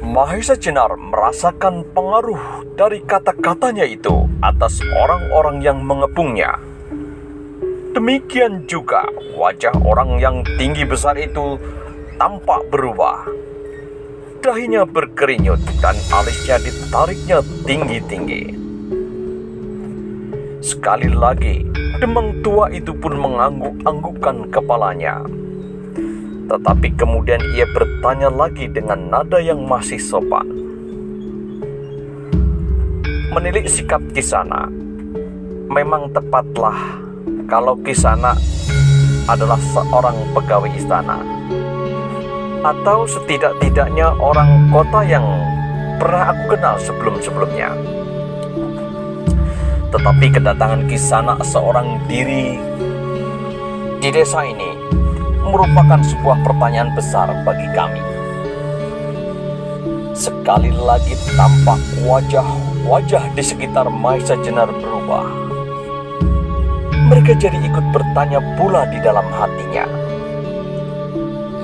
Mahesa Jenar merasakan pengaruh dari kata-katanya itu atas orang-orang yang mengepungnya. Demikian juga wajah orang yang tinggi besar itu tampak berubah. Dahinya berkerinyut dan alisnya ditariknya tinggi-tinggi. Sekali lagi, Demang tua itu pun mengangguk-anggukkan kepalanya. Tetapi kemudian ia bertanya lagi dengan nada yang masih sopan. Menilik sikap Kisana, memang tepatlah kalau Kisana adalah seorang pegawai istana, atau setidak-tidaknya orang kota yang pernah aku kenal sebelum-sebelumnya. Tetapi kedatangan Kisana seorang diri di desa ini merupakan sebuah pertanyaan besar bagi kami. Sekali lagi tampak wajah-wajah di sekitar Mahesa Jenar berubah. Mereka jadi ikut bertanya pula di dalam hatinya.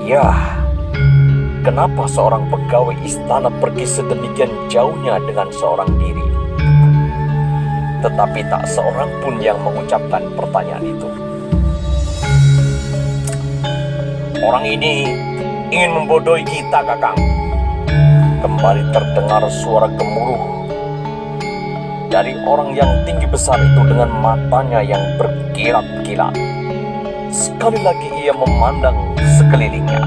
Yah, kenapa seorang pegawai istana pergi sedemikian jauhnya dengan seorang diri? Tetapi tak seorang pun yang mengucapkan pertanyaan itu. Orang ini ingin membodohi kita, Kakang. Kembali terdengar suara gemuruh dari orang yang tinggi besar itu dengan matanya yang berkilat-kilat. Sekali lagi ia memandang sekelilingnya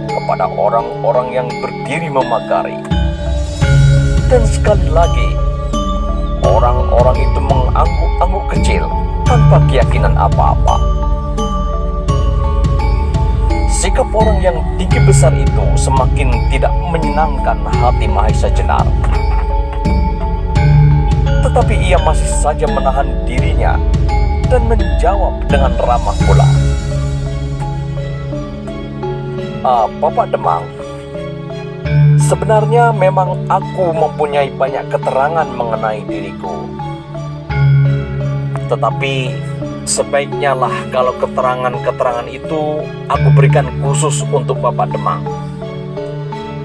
kepada orang-orang yang berdiri memagari. Dan sekali lagi orang-orang itu mengangguk-angguk kecil tanpa keyakinan apa-apa. Sikap orang yang tinggi besar itu semakin tidak menyenangkan hati Mahesa Jenar. Tetapi ia masih saja menahan dirinya dan menjawab dengan ramah pula. Bapak Demang, sebenarnya memang aku mempunyai banyak keterangan mengenai diriku. Tetapi sebaiknya lah kalau keterangan-keterangan itu aku berikan khusus untuk Bapak Demang,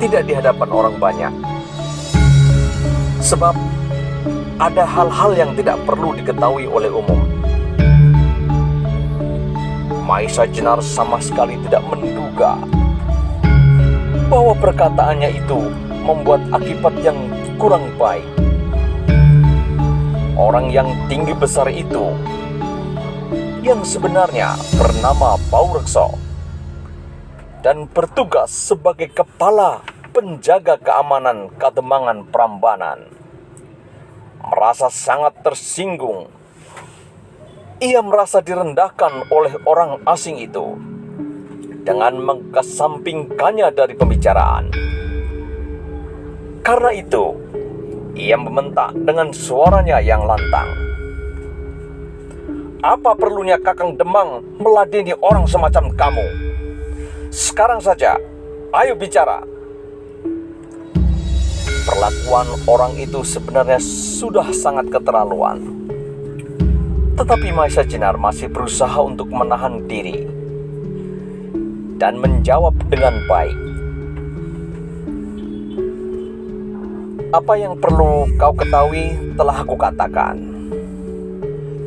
tidak di hadapan orang banyak. Sebab ada hal-hal yang tidak perlu diketahui oleh umum. Mahesa Jenar sama sekali tidak menduga bahwa perkataannya itu membuat akibat yang kurang baik. Orang yang tinggi besar itu, yang sebenarnya bernama Paurekso dan bertugas sebagai kepala penjaga keamanan Kademangan Prambanan, merasa sangat tersinggung. Ia merasa direndahkan oleh orang asing itu dengan mengesampingkannya dari pembicaraan. Karena itu, ia membentak dengan suaranya yang lantang. Apa perlunya Kakang Demang meladeni orang semacam kamu? Sekarang saja, ayo bicara. Perlakuan orang itu sebenarnya sudah sangat keterlaluan. Tetapi Mahesa Jenar masih berusaha untuk menahan diri dan menjawab dengan baik. Apa yang perlu kau ketahui telah aku katakan.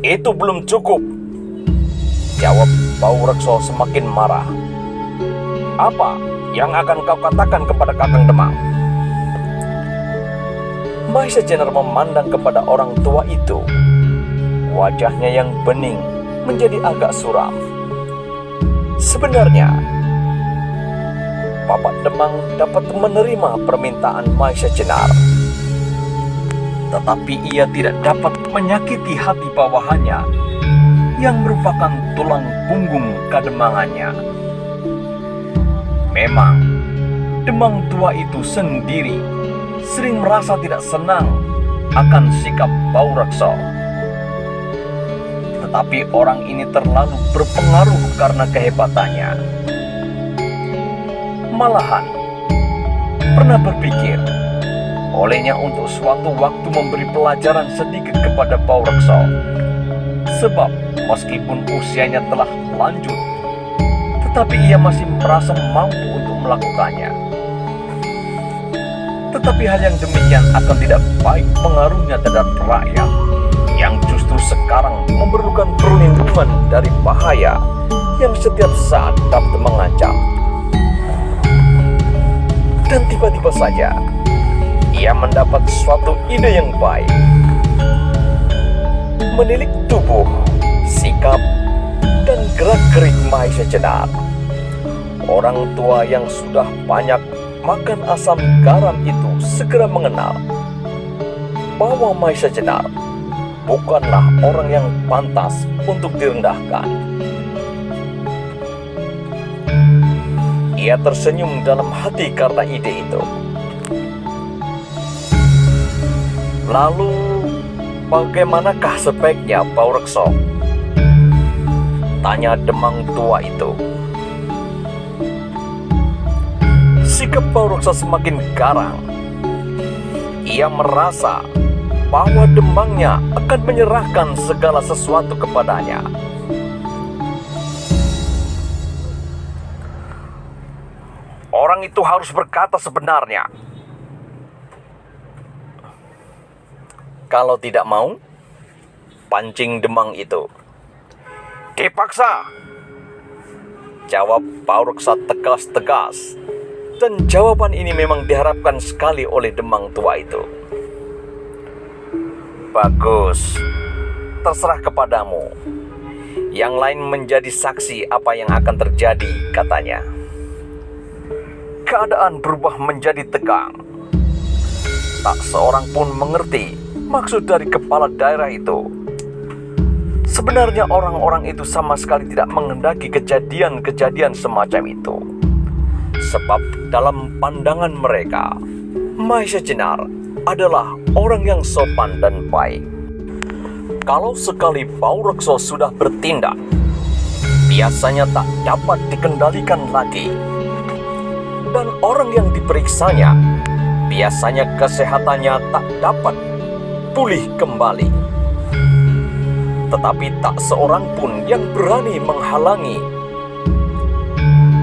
Itu belum cukup, jawab Paurekso semakin marah. Apa yang akan kau katakan kepada Kakang Demang? Mahesa Jenar memandang kepada orang tua itu. Wajahnya yang bening menjadi agak suram. Sebenarnya Bapak Demang dapat menerima permintaan Mahesa Jenar, tetapi ia tidak dapat menyakiti hati bawahannya yang merupakan tulang punggung kademangannya. Memang Demang tua itu sendiri sering merasa tidak senang akan sikap Paurekso. Tetapi orang ini terlalu berpengaruh karena kehebatannya. Malahan pernah berpikir olehnya untuk suatu waktu memberi pelajaran sedikit kepada Paurekso. Sebab meskipun usianya telah lanjut, tetapi ia masih merasa mampu untuk melakukannya. Tetapi hal yang demikian akan tidak baik pengaruhnya terhadap rakyat yang justru sekarang memerlukan perlindungan dari bahaya yang setiap saat dapat mengancam. Dan tiba-tiba saja ia mendapat suatu ide yang baik. Menilik tubuh, sikap, dan gerak-gerik Mahesa Jenar, orang tua yang sudah banyak makan asam garam itu segera mengenal bahwa Mahesa Jenar bukanlah orang yang pantas untuk direndahkan. Ia tersenyum dalam hati karena ide itu. Lalu, bagaimanakah sebaiknya Paurekso? Tanya Demang tua itu. Sikap Paurekso semakin garang. Ia merasa bahwa Demangnya akan menyerahkan segala sesuatu kepadanya. Orang itu harus berkata sebenarnya. Kalau tidak mau, pancing Demang itu. Dipaksa, jawab Paurekso tegas-tegas. Dan jawaban ini memang diharapkan sekali oleh Demang tua itu. Bagus, terserah kepadamu. Yang lain menjadi saksi apa yang akan terjadi, katanya. Keadaan berubah menjadi tegang. Tak seorang pun mengerti maksud dari kepala daerah itu. Sebenarnya orang-orang itu sama sekali tidak menghendaki kejadian-kejadian semacam itu. Sebab dalam pandangan mereka, Mahesa Jenar adalah orang yang sopan dan baik. Kalau sekali Paurekso sudah bertindak, biasanya tak dapat dikendalikan lagi. Dan orang yang diperiksanya, biasanya kesehatannya tak dapat pulih kembali. Tetapi tak seorang pun yang berani menghalangi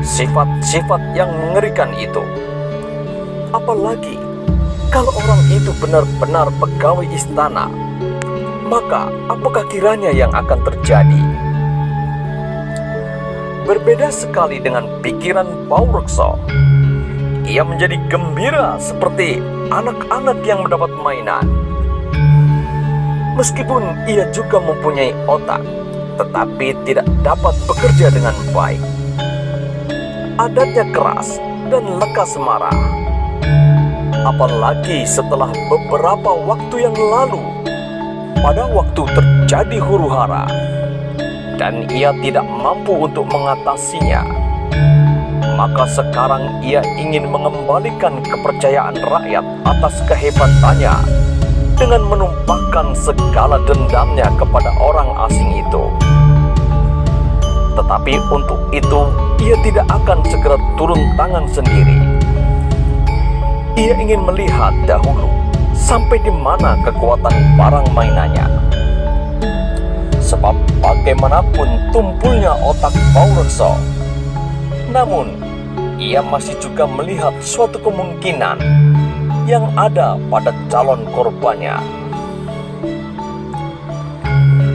sifat-sifat yang mengerikan itu. Apalagi kalau orang itu benar-benar pegawai istana, maka apakah kiranya yang akan terjadi? Berbeda sekali dengan pikiran Paurekso. Ia menjadi gembira seperti anak-anak yang mendapat mainan. Meskipun ia juga mempunyai otak, tetapi tidak dapat bekerja dengan baik. Adatnya keras dan lekas marah. Apalagi setelah beberapa waktu yang lalu, pada waktu terjadi huru-hara, dan ia tidak mampu untuk mengatasinya, maka sekarang ia ingin mengembalikan kepercayaan rakyat atas kehebatannya dengan menumpahkan segala dendamnya kepada orang asing itu. Tetapi untuk itu, ia tidak akan segera turun tangan sendiri. Ia ingin melihat dahulu sampai di mana kekuatan barang mainannya. Sebab bagaimanapun tumpulnya otak Paurekso, namun ia masih juga melihat suatu kemungkinan yang ada pada calon korbannya.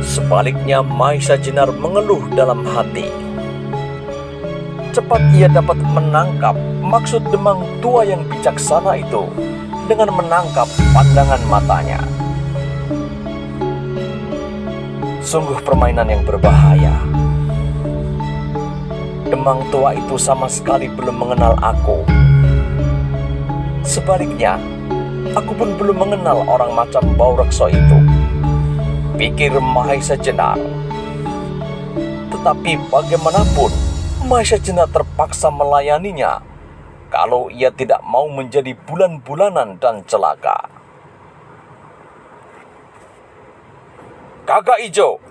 Sebaliknya, Mahesa Jenar mengeluh dalam hati. Cepat ia dapat menangkap maksud Demang tua yang bijaksana itu dengan menangkap pandangan matanya. Sungguh permainan yang berbahaya. Demang tua itu sama sekali belum mengenal aku. Sebaliknya, aku pun belum mengenal orang macam Paurekso itu, pikir Mahesa Jenar. Tetapi bagaimanapun, Mahesa Jenar terpaksa melayaninya kalau ia tidak mau menjadi bulan-bulanan dan celaka. Gagak Ijo!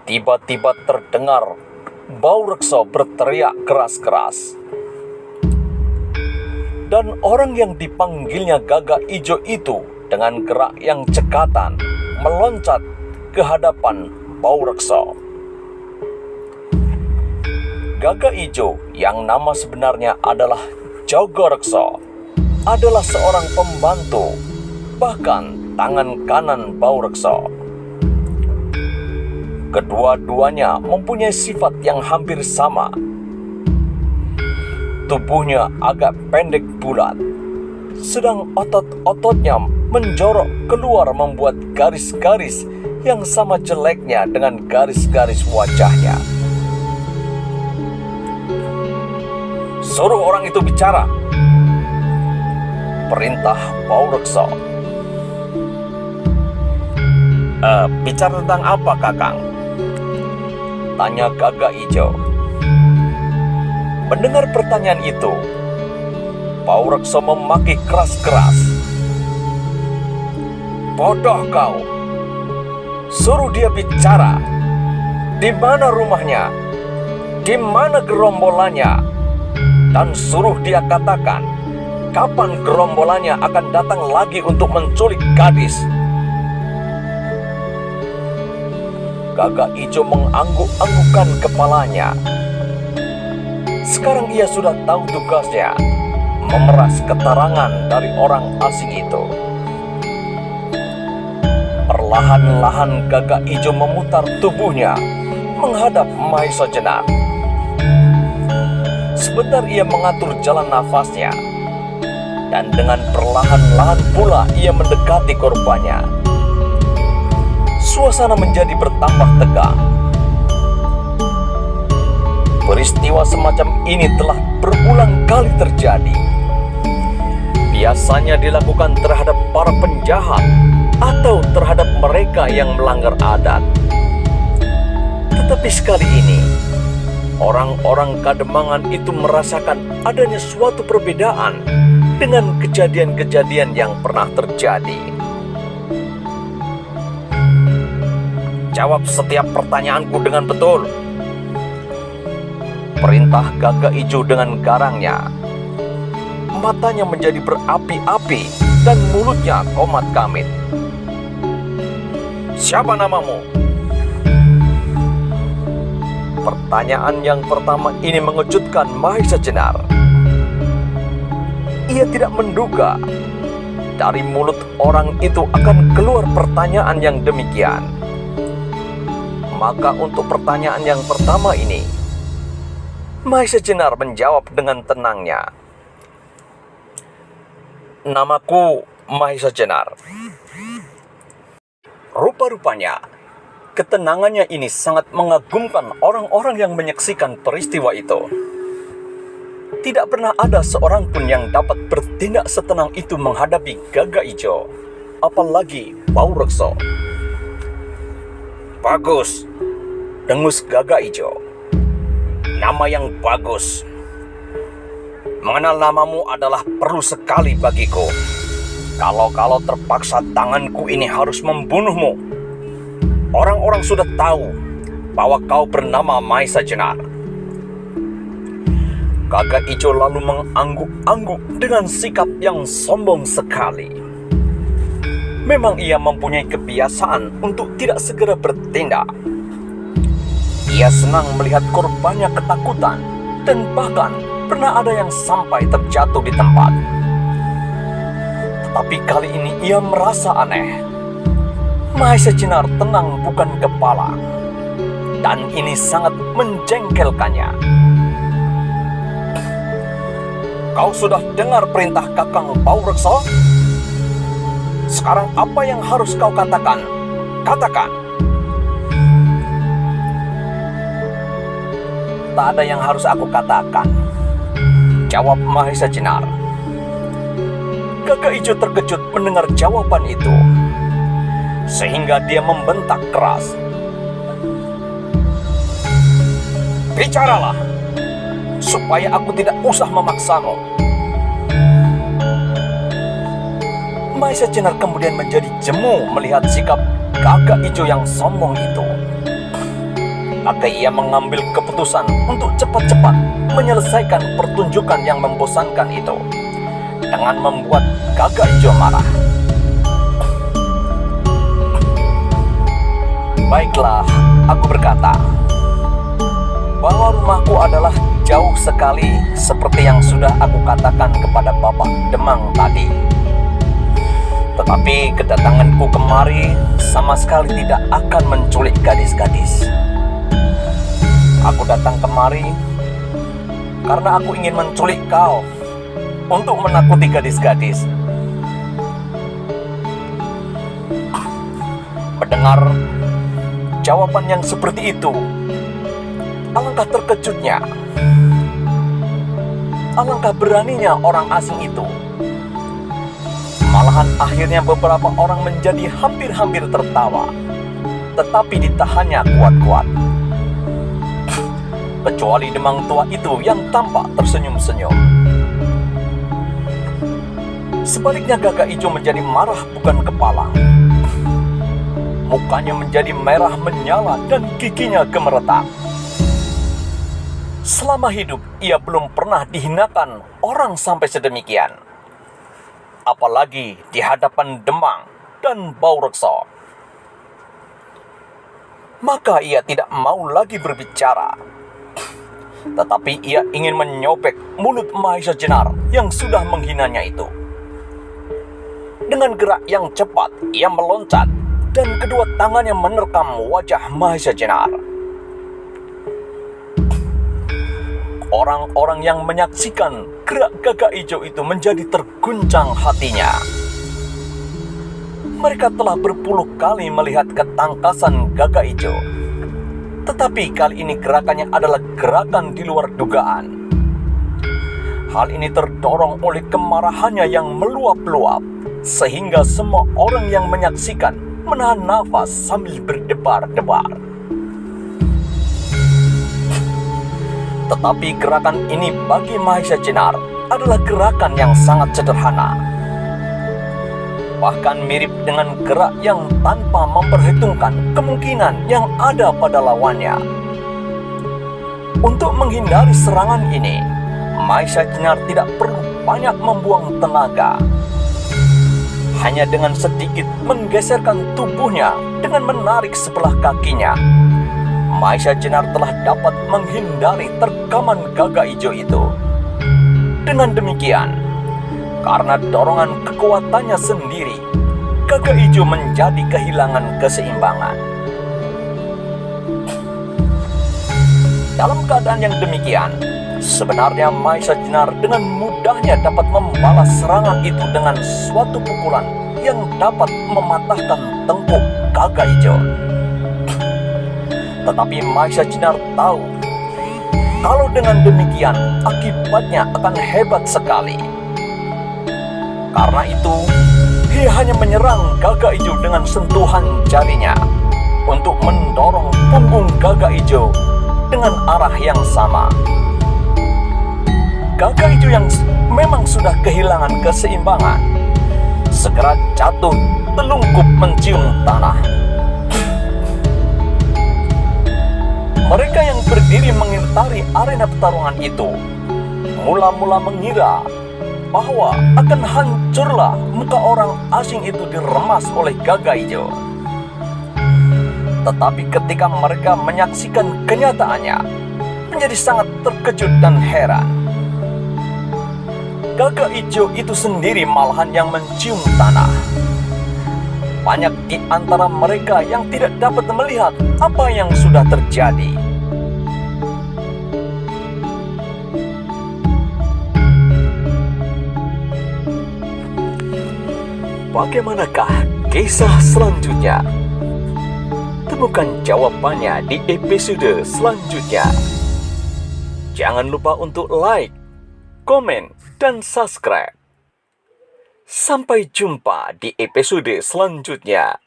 Tiba-tiba terdengar Paurekso berteriak keras-keras. Dan orang yang dipanggilnya Gagak Ijo itu dengan gerak yang cekatan meloncat ke hadapan Paurekso. Gagak Ijo yang nama sebenarnya adalah Jogorekso adalah seorang pembantu, bahkan tangan kanan Baurekso. Kedua-duanya mempunyai sifat yang hampir sama. Tubuhnya agak pendek bulat, sedang otot-ototnya menjorok keluar membuat garis-garis yang sama jeleknya dengan garis-garis wajahnya. Suruh orang itu bicara, perintah Baurekso. Bicara tentang apa, Kakang? Tanya Gagak Ijo. Mendengar pertanyaan itu, Baurekso memaki keras-keras. Bodoh kau! Suruh dia bicara. Di mana rumahnya? Di mana gerombolannya? Dan suruh dia katakan kapan gerombolannya akan datang lagi untuk menculik gadis. Gagak Ijo mengangguk-anggukkan kepalanya. Sekarang ia sudah tahu tugasnya, memeras keterangan dari orang asing itu. Perlahan-lahan Gagak Ijo memutar tubuhnya menghadap Mahesa Jenar. Sebentar ia mengatur jalan nafasnya, dan dengan perlahan-lahan pula ia mendekati korbannya. Suasana menjadi bertambah tegang. Peristiwa semacam ini telah berulang kali terjadi. Biasanya dilakukan terhadap para penjahat atau terhadap mereka yang melanggar adat. Tetapi sekali ini, orang-orang Kademangan itu merasakan adanya suatu perbedaan dengan kejadian-kejadian yang pernah terjadi. Jawab setiap pertanyaanku dengan betul, perintah Gagak Ijo dengan garangnya. Matanya menjadi berapi-api dan mulutnya komat kamit. Siapa namamu? Pertanyaan yang pertama ini mengejutkan Mahesa Jenar. Ia tidak menduga dari mulut orang itu akan keluar pertanyaan yang demikian. Maka untuk pertanyaan yang pertama ini, Mahesa Jenar menjawab dengan tenangnya. Namaku Mahesa Jenar. Rupa-rupanya, ketenangannya ini sangat mengagumkan orang-orang yang menyaksikan peristiwa itu. Tidak pernah ada seorang pun yang dapat bertindak setenang itu menghadapi Gagak Ijo, apalagi Baurekso. Bagus, dengus Gagak Ijo. Nama yang bagus. Mengenal namamu adalah perlu sekali bagiku. Kalau terpaksa tanganku ini harus membunuhmu. Orang-orang sudah tahu bahwa kau bernama Mahesa Jenar. Gagak Ijo lalu mengangguk-angguk dengan sikap yang sombong sekali. Memang ia mempunyai kebiasaan untuk tidak segera bertindak. Ia senang melihat korbannya ketakutan, dan bahkan pernah ada yang sampai terjatuh di tempat. Tetapi kali ini ia merasa aneh. Mahesa Jenar tenang bukan kepala, dan ini sangat menjengkelkannya. Kau sudah dengar perintah Kakang Baurekso? Sekarang apa yang harus kau katakan? Katakan. Tak ada yang harus aku katakan, jawab Mahesa Jenar. Gagak Ijo terkejut mendengar jawaban itu, sehingga dia membentak keras. Bicaralah, supaya aku tidak usah memaksamu. Mahesa Jenar kemudian menjadi jemu melihat sikap Gagak Ijo yang sombong itu. Maka ia mengambil keputusan untuk cepat-cepat menyelesaikan pertunjukan yang membosankan itu, dengan membuat Gagak Ijo marah. Baiklah, aku berkata bahwa rumahku adalah jauh sekali seperti yang sudah aku katakan kepada Bapak Demang tadi. Tetapi kedatanganku kemari sama sekali tidak akan menculik gadis-gadis. Aku datang kemari karena aku ingin menculik kau untuk menakuti gadis-gadis. Mendengar jawaban yang seperti itu, alangkah terkejutnya, alangkah beraninya orang asing itu. Malahan akhirnya beberapa orang menjadi hampir-hampir tertawa, tetapi ditahannya kuat-kuat. Kecuali Demang tua itu yang tampak tersenyum-senyum. Sebaliknya Gagak Ijo menjadi marah bukan kepala. Mukanya menjadi merah menyala dan giginya gemeretak. Selama hidup ia belum pernah dihinakan orang sampai sedemikian. Apalagi di hadapan Demang dan Baurekso. Maka ia tidak mau lagi berbicara. Tetapi ia ingin menyobek mulut Mahesa Jenar yang sudah menghinanya itu. Dengan gerak yang cepat, ia meloncat dan kedua tangannya menerkam wajah Mahesa Jenar. Orang-orang yang menyaksikan gerak Gagak Ijo itu menjadi terguncang hatinya. Mereka telah berpuluh kali melihat ketangkasan Gagak Ijo. Tetapi kali ini gerakannya adalah gerakan di luar dugaan. Hal ini terdorong oleh kemarahannya yang meluap-luap, sehingga semua orang yang menyaksikan menahan nafas sambil berdebar-debar. Tetapi gerakan ini bagi Mahesa Jenar adalah gerakan yang sangat sederhana. Bahkan mirip dengan gerak yang tanpa memperhitungkan kemungkinan yang ada pada lawannya. Untuk menghindari serangan ini, Mahesa Jenar tidak perlu banyak membuang tenaga. Hanya dengan sedikit menggeserkan tubuhnya dengan menarik sebelah kakinya, Mahesa Jenar telah dapat menghindari terkaman Gagak Ijo itu. Dengan demikian, karena dorongan kekuatannya sendiri, Gagak Ijo menjadi kehilangan keseimbangan. Dalam keadaan yang demikian, sebenarnya Mahesa Jenar dengan mudahnya dapat membalas serangan itu dengan suatu pukulan yang dapat mematahkan tengkuk Gagak Ijo. Tetapi Mahesa Jenar tahu, kalau dengan demikian akibatnya akan hebat sekali. Karena itu, ia hanya menyerang Gagak Ijo dengan sentuhan jarinya untuk mendorong punggung Gagak Ijo dengan arah yang sama. Gagak Ijo yang memang sudah kehilangan keseimbangan segera jatuh telungkup mencium tanah. Mereka yang berdiri mengitari arena pertarungan itu mula-mula mengira bahwa akan hancurlah muka orang asing itu diremas oleh Gagak Ijo. Tetapi ketika mereka menyaksikan kenyataannya, menjadi sangat terkejut dan heran. Gagak Ijo itu sendiri malahan yang mencium tanah. Banyak di antara mereka yang tidak dapat melihat apa yang sudah terjadi. Bagaimanakah kisah selanjutnya? Temukan jawabannya di episode selanjutnya. Jangan lupa untuk like, komen, dan subscribe. Sampai jumpa di episode selanjutnya.